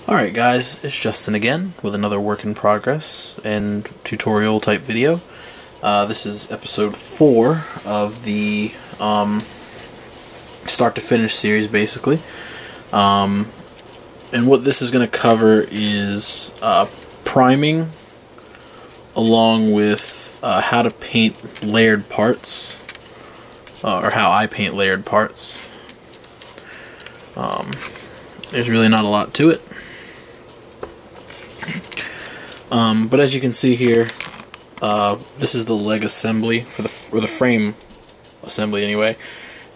Alright guys, it's Justin again with another work in progress and tutorial type video. This is episode 4 of the start to finish series basically. And what this is going to cover is priming along with how to paint layered parts, or how I paint layered parts. There's really not a lot to it. But as you can see here, this is the leg assembly for the frame assembly anyway.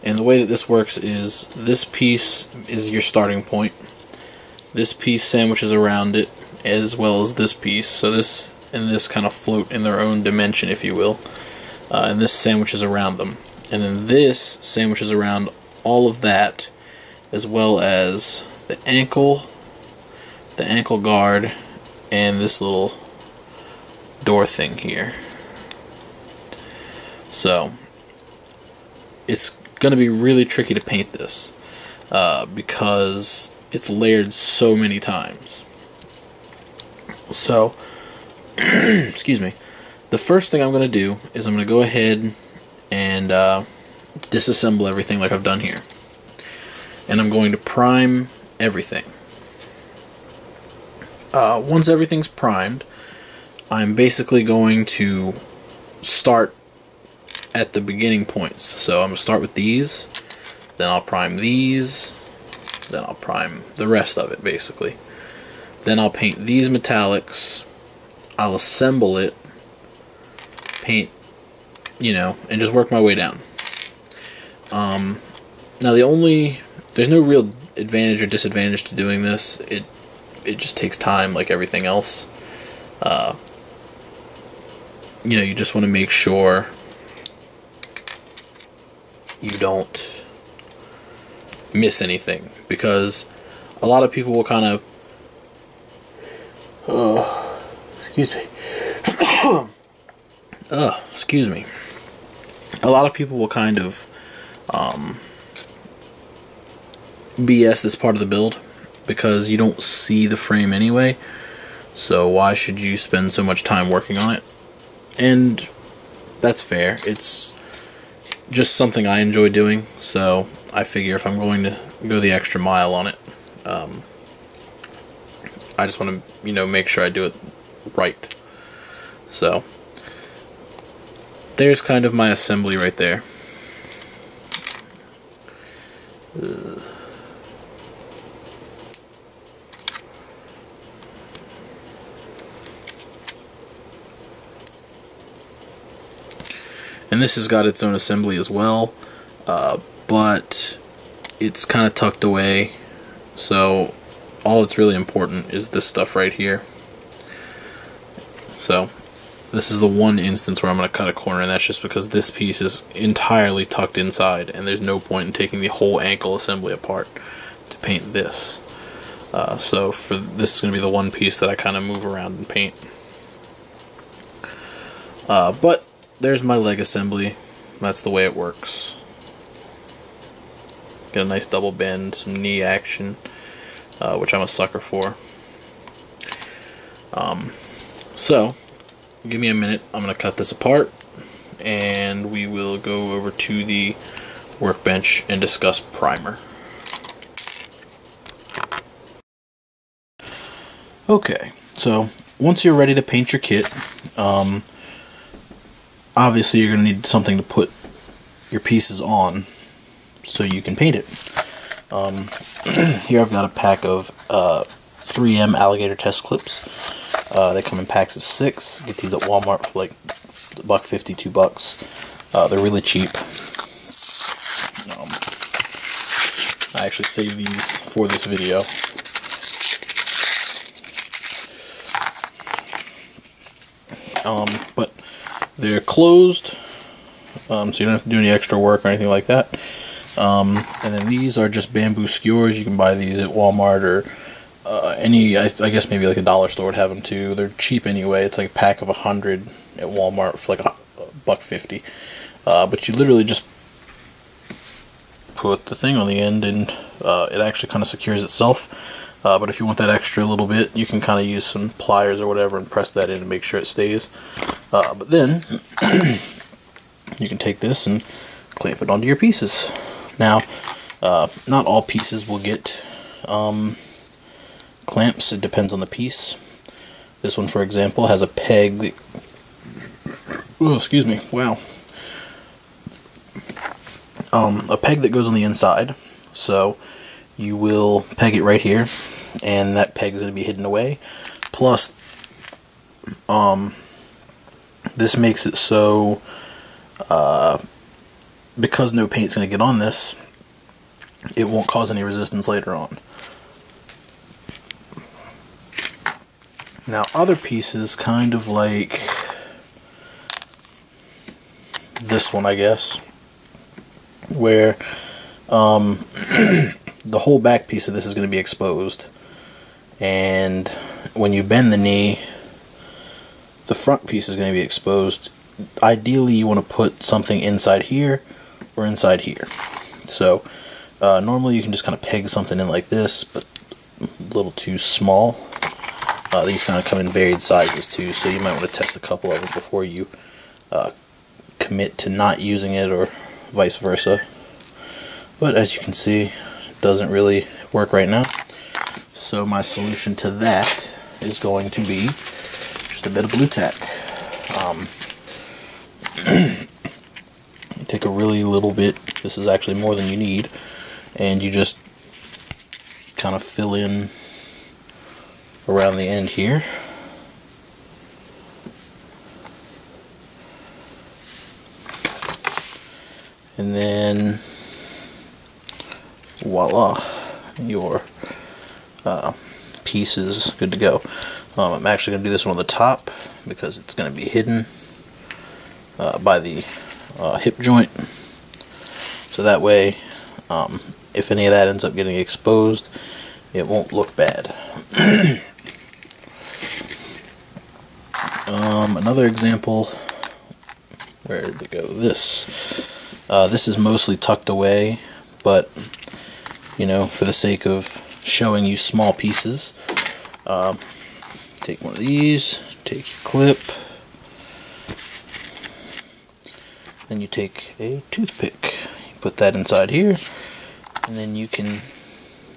And the way that this works is this piece is your starting point. This piece sandwiches around it, as well as this piece. So this and this kind of float in their own dimension, if you will. And this sandwiches around them. And then this sandwiches around all of that, as well as the ankle guard, and this little door thing here. So it's going to be really tricky to paint this because it's layered so many times. So excuse me, the first thing I'm going to do is I'm going to go ahead and disassemble everything like I've done here, and I'm going to prime everything. Once everything's primed, I'm basically going to start at the beginning points. So I'm going to start with these, then I'll prime these, then I'll prime the rest of it basically. Then I'll paint these metallics, I'll assemble it, paint, and just work my way down. Now there's no real advantage or disadvantage to doing this. It just takes time like everything else. You just want to make sure you don't miss anything, because a lot of people will kind of excuse me. A lot of people will kind of BS this part of the build, because you don't see the frame anyway, so why should you spend so much time working on it? And that's fair. It's just something I enjoy doing, so I figure if I'm going to go the extra mile on it, I just want to make sure I do it right. So there's kind of my assembly right there. And this has got its own assembly as well, but it's kind of tucked away, so all that's really important is this stuff right here. So this is the one instance where I'm going to cut a corner, and that's just because this piece is entirely tucked inside, and there's no point in taking the whole ankle assembly apart to paint this. So this is going to be the one piece that I kind of move around and paint. But there's my leg assembly. That's the way it works. Get a nice double bend, some knee action, which I'm a sucker for. So, give me a minute. I'm going to cut this apart, and we will go over to the workbench and discuss primer. Okay, so once you're ready to paint your kit, obviously you're going to need something to put your pieces on so you can paint it. Here I've got a pack of 3M alligator test clips. They come in packs of 6. Get these at Walmart for like $1.50, $2. They're really cheap. I actually saved these for this video. But they're closed, so you don't have to do any extra work or anything like that. And then these are just bamboo skewers. You can buy these at Walmart or I guess maybe like a dollar store would have them too. They're cheap anyway. It's like a pack of 100 at Walmart for like $1.50. But you literally just put the thing on the end, and it actually kind of secures itself. But if you want that extra little bit, you can kind of use some pliers or whatever and press that in to make sure it stays. But then you can take this and clamp it onto your pieces. Now, not all pieces will get clamps. It depends on the piece. This one, for example, has a peg that, oh, excuse me, wow. A peg that goes on the inside. So you will peg it right here, and that peg is going to be hidden away. Plus, this makes it so, because no paint's going to get on this, it won't cause any resistance later on. Now, other pieces, kind of like this one, I guess, where the whole back piece of this is going to be exposed, and when you bend the knee, the front piece is going to be exposed. Ideally, you want to put something inside here or inside here. So normally you can just kind of peg something in like this, but a little too small. These kind of come in varied sizes too, so you might want to test a couple of them before you commit to not using it, or vice versa. But as you can see, it doesn't really work right now. So my solution to that is going to be just a bit of blue tack. Take a really little bit, this is actually more than you need, and you just kind of fill in around the end here. And then voila, your piece is good to go. I'm actually going to do this one on the top because it's going to be hidden by the hip joint, so that way if any of that ends up getting exposed, it won't look bad. Another example, where did it go? This is mostly tucked away, but you know, for the sake of showing you small pieces, take one of these, take your clip, then you take a toothpick, you put that inside here, and then you can,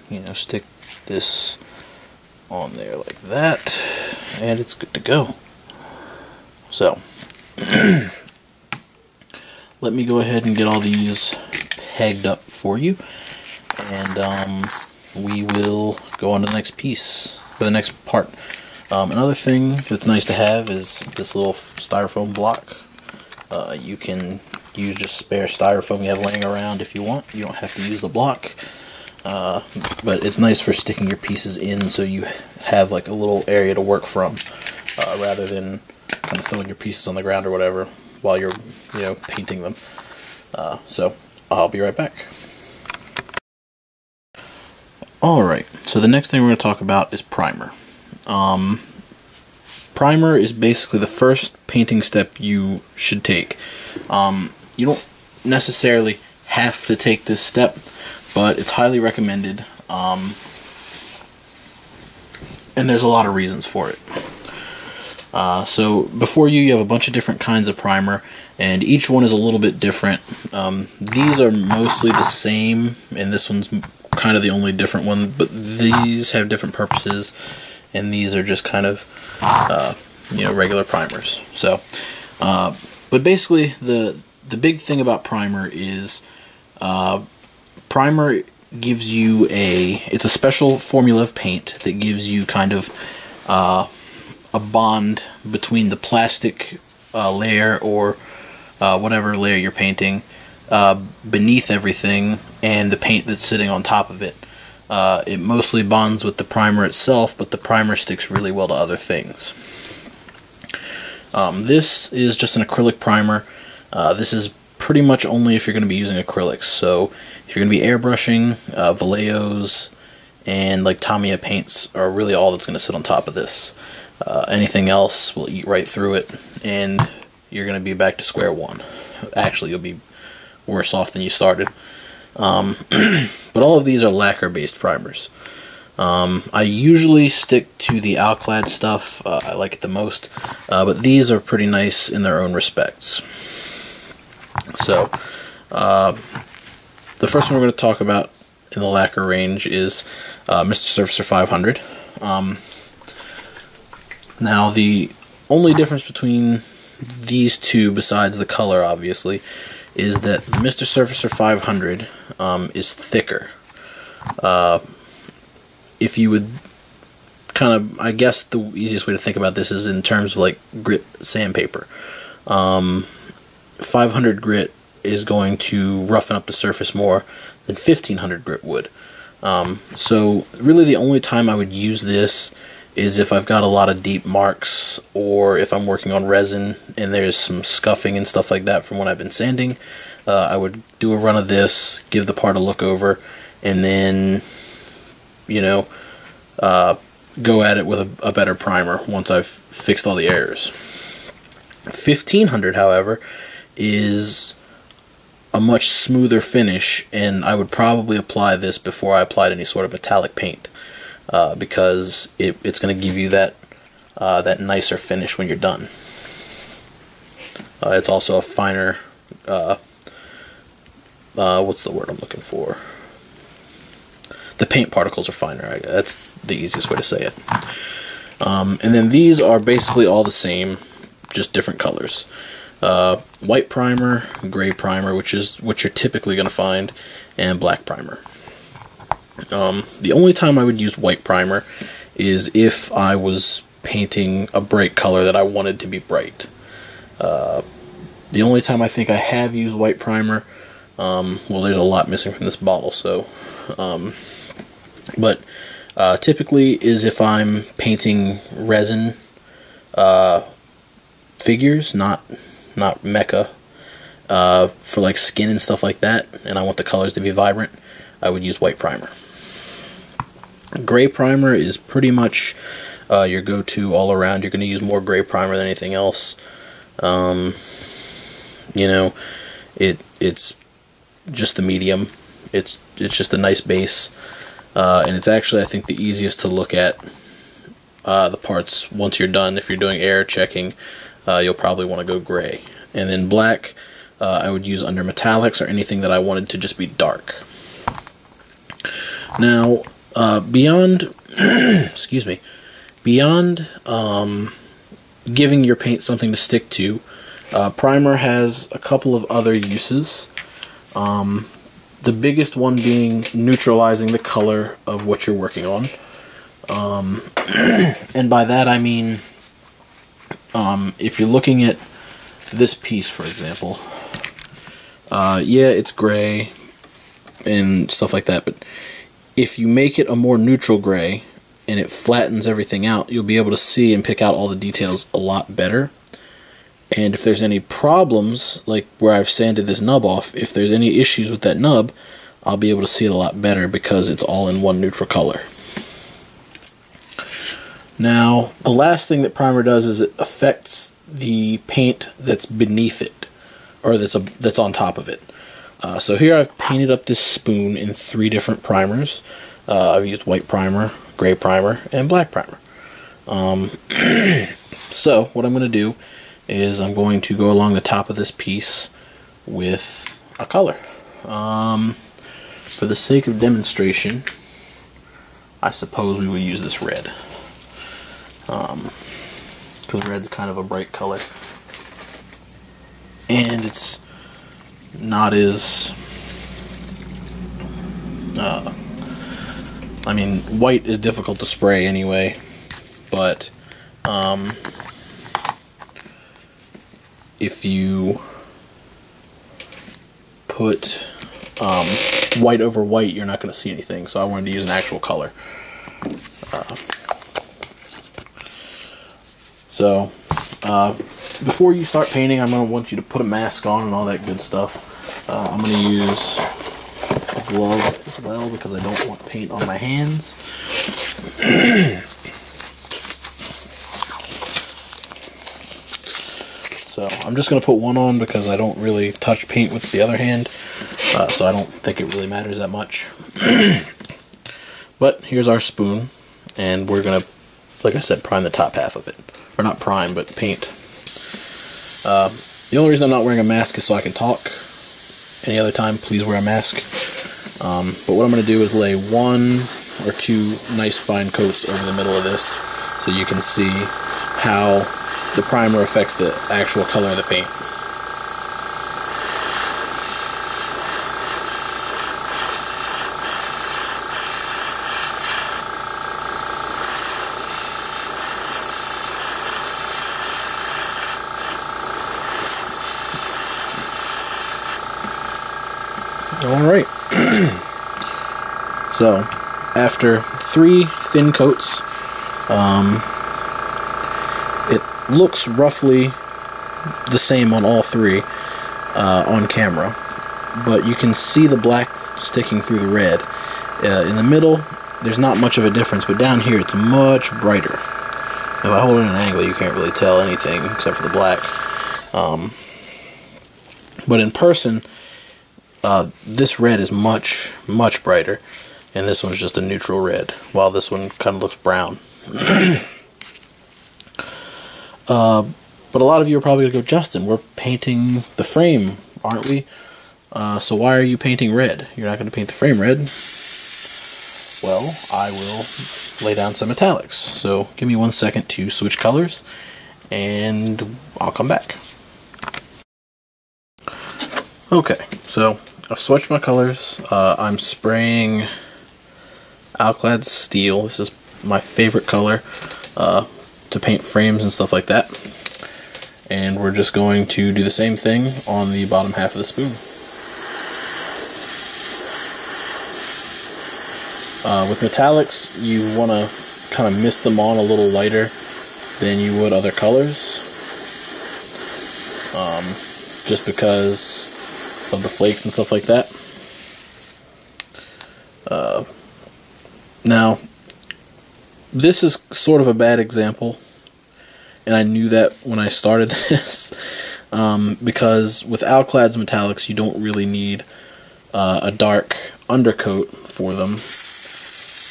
you know, stick this on there like that, and it's good to go. So let me go ahead and get all these pegged up for you, and we will go on to the next piece, for the next part. Another thing that's nice to have is this little styrofoam block. You can use just spare styrofoam you have laying around if you want. You don't have to use the block, but it's nice for sticking your pieces in, so you have like a little area to work from, rather than kind of throwing your pieces on the ground or whatever while you're, you know, painting them. So I'll be right back. Alright, so the next thing we're going to talk about is primer. Primer is basically the first painting step you should take. You don't necessarily have to take this step, but it's highly recommended, and there's a lot of reasons for it. So before you have a bunch of different kinds of primer, and each one is a little bit different. These are mostly the same, and this one's kind of the only different one, but these have different purposes, and these are just kind of you know, regular primers. So but basically the big thing about primer is primer gives you it's a special formula of paint that gives you kind of a bond between the plastic layer, or whatever layer you're painting, beneath everything, and the paint that's sitting on top of it. It mostly bonds with the primer itself, but the primer sticks really well to other things. This is just an acrylic primer. This is pretty much only if you're going to be using acrylics. So if you're going to be airbrushing, Vallejos and like Tamiya paints are really all that's going to sit on top of this. Anything else will eat right through it, and you're going to be back to square one. Actually, you'll be worse off than you started. But all of these are lacquer based primers. I usually stick to the Alclad stuff. I like it the most, but these are pretty nice in their own respects. So, the first one we're going to talk about in the lacquer range is Mr. Surfacer 500. Now, the only difference between these two, besides the color, obviously, is that the Mr. Surfacer 500 is thicker. If you would kind of, I guess the easiest way to think about this is in terms of like grit sandpaper. 500 grit is going to roughen up the surface more than 1500 grit would. So really the only time I would use this is if I've got a lot of deep marks, or if I'm working on resin and there's some scuffing and stuff like that from when I've been sanding. I would do a run of this, give the part a look over, and then, you know, go at it with a better primer once I've fixed all the errors. 1500, however, is a much smoother finish, and I would probably apply this before I applied any sort of metallic paint, because it's going to give you that nicer finish when you're done. It's also a finer, what's the word I'm looking for? The paint particles are finer. That's the easiest way to say it. And then these are basically all the same, just different colors. White primer, gray primer, which is what you're typically going to find, and black primer. The only time I would use white primer is if I was painting a bright color that I wanted to be bright. The only time I think I have used white primer, well, there's a lot missing from this bottle, so, but typically is if I'm painting resin figures, not mecha, for like skin and stuff like that, and I want the colors to be vibrant, I would use white primer. Gray primer is pretty much your go-to all around. You're going to use more gray primer than anything else. You know, it's just the medium. It's just a nice base, and it's actually, I think, the easiest to look at the parts once you're done. If you're doing air checking, you'll probably want to go gray. And then black, I would use under metallics or anything that I wanted to just be dark. Now, beyond, excuse me, beyond giving your paint something to stick to, primer has a couple of other uses. The biggest one being neutralizing the color of what you're working on. And by that I mean, if you're looking at this piece, for example, yeah, it's gray and stuff like that, but if you make it a more neutral gray and it flattens everything out, you'll be able to see and pick out all the details a lot better. And if there's any problems, like where I've sanded this nub off, if there's any issues with that nub, I'll be able to see it a lot better because it's all in one neutral color. Now, the last thing that primer does is it affects the paint that's beneath it, or that's on top of it. So here I've painted up this spoon in 3 different primers. I've used white primer, gray primer, and black primer. So what I'm going to do is I'm going to go along the top of this piece with a color. For the sake of demonstration, I suppose we would use this red. Because red's kind of a bright color. And it's not as... I mean, white is difficult to spray anyway, but if you put white over white, you're not going to see anything, so I wanted to use an actual color. So before you start painting, I'm going to want you to put a mask on and all that good stuff. I'm going to use a glove as well because I don't want paint on my hands. So I'm just going to put one on because I don't really touch paint with the other hand, so I don't think it really matters that much. But here's our spoon, and we're gonna, like I said, prime the top half of it. Or not prime, but paint. The only reason I'm not wearing a mask is so I can talk. Any other time, please wear a mask. But what I'm going to do is lay 1 or 2 nice fine coats over the middle of this so you can see how the primer affects the actual color of the paint. Alright, so after 3 thin coats, it looks roughly the same on all 3 on camera, but you can see the black sticking through the red. In the middle, there's not much of a difference, but down here it's much brighter. If I hold it at an angle, you can't really tell anything except for the black. But in person, this red is much brighter, and this one's just a neutral red, while this one kind of looks brown. But a lot of you are probably going to go, Justin, we're painting the frame, aren't we? So why are you painting red? You're not going to paint the frame red. Well, I will lay down some metallics. So give me 1 second to switch colors, and I'll come back. Okay, so I've switched my colors. I'm spraying Alclad Steel. This is my favorite color to paint frames and stuff like that. And we're just going to do the same thing on the bottom half of the spoon. With metallics, you want to kind of mist them on a little lighter than you would other colors. Just because of the flakes and stuff like that. Now, this is sort of a bad example, and I knew that when I started this, because with Alclad's metallics, you don't really need a dark undercoat for them,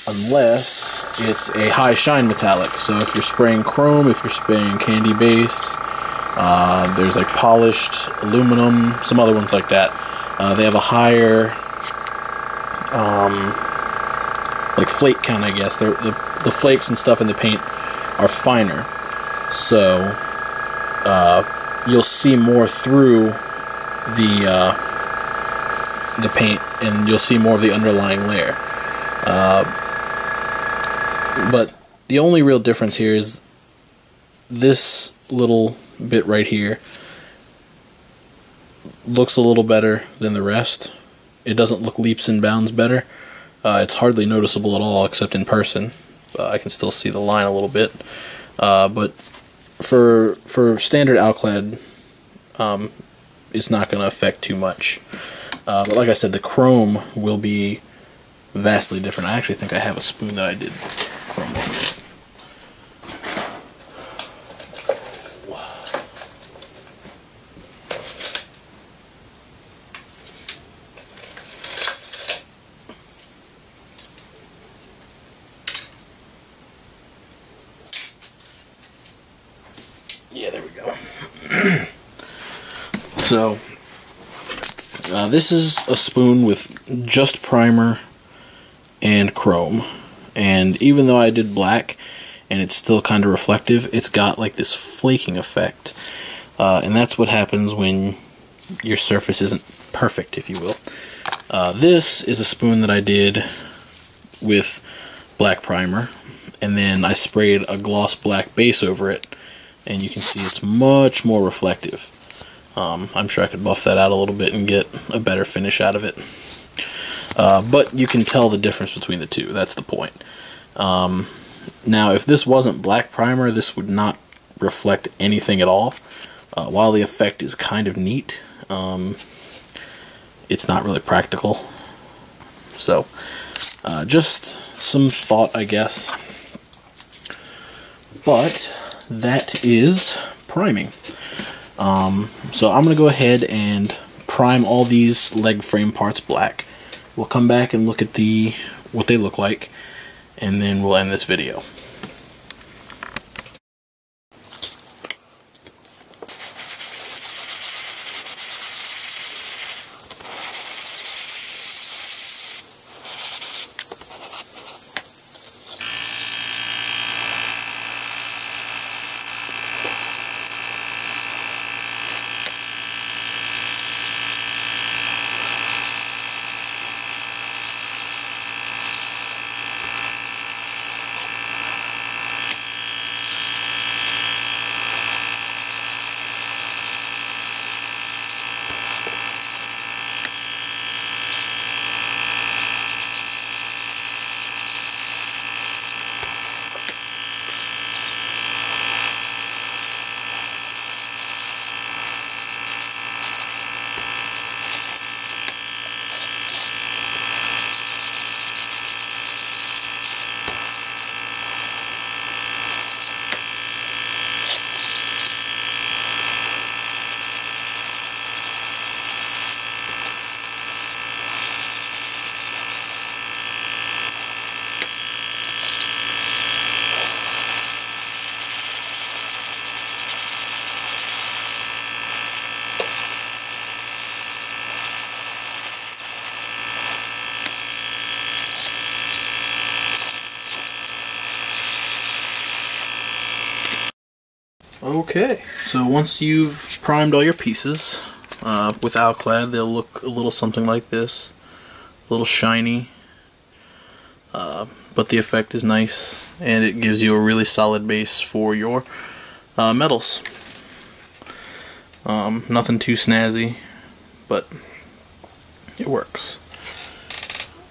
unless it's a high shine metallic. So if you're spraying chrome, if you're spraying candy base, there's like polished aluminum, some other ones like that. They have a higher like flake count, I guess. The flakes and stuff in the paint are finer, so you'll see more through the paint, and you'll see more of the underlying layer. But the only real difference here is this little bit right here looks a little better than the rest. It doesn't look leaps and bounds better. It's hardly noticeable at all, except in person. I can still see the line a little bit. But for standard Alclad, it's not going to affect too much. But like I said, the chrome will be vastly different. I actually think I have a spoon that I did chrome on. Yeah, there we go. So, this is a spoon with just primer and chrome. And even though I did black, and it's still kind of reflective, it's got like this flaking effect. And that's what happens when your surface isn't perfect, if you will. This is a spoon that I did with black primer, and then I sprayed a gloss black base over it. And you can see it's much more reflective. I'm sure I could buff that out a little bit and get a better finish out of it. But you can tell the difference between the two. That's the point. Now, if this wasn't black primer, this would not reflect anything at all. While the effect is kind of neat, it's not really practical. So, just some thought, I guess. But that is priming. So I'm going to go ahead and prime all these leg frame parts black. We'll come back and look at what they look like, and then we'll end this video. Okay, so once you've primed all your pieces with Alclad, they'll look a little something like this, a little shiny, but the effect is nice, and it gives you a really solid base for your metals. Nothing too snazzy, but it works.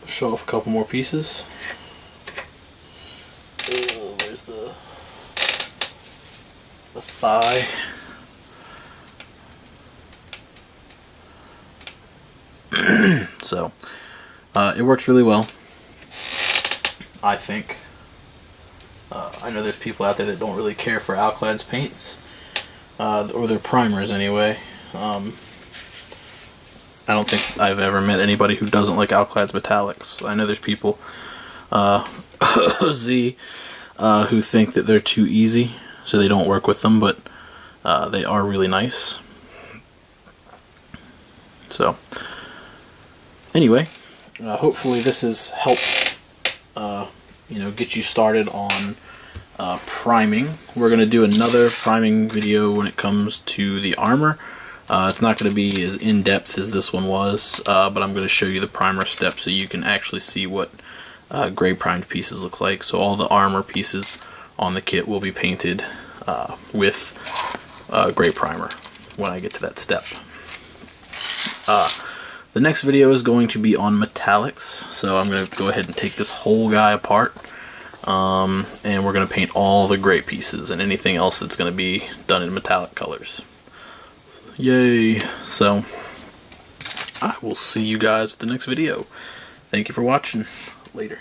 Show off a couple more pieces. Oh, there's the thigh. So it works really well, I think. I know there's people out there that don't really care for Alclad's paints, or their primers anyway. I don't think I've ever met anybody who doesn't like Alclad's metallics. I know there's people, Z, who think that they're too easy, so they don't work with them, but they are really nice. So, anyway, hopefully this has helped, get you started on priming. We're going to do another priming video when it comes to the armor. It's not going to be as in-depth as this one was, but I'm going to show you the primer steps so you can actually see what gray primed pieces look like. So all the armor pieces on the kit will be painted with gray primer when I get to that step. The next video is going to be on metallics, so I'm going to go ahead and take this whole guy apart, and we're going to paint all the gray pieces and anything else that's going to be done in metallic colors. Yay! So, I will see you guys at the next video. Thank you for watching. Later.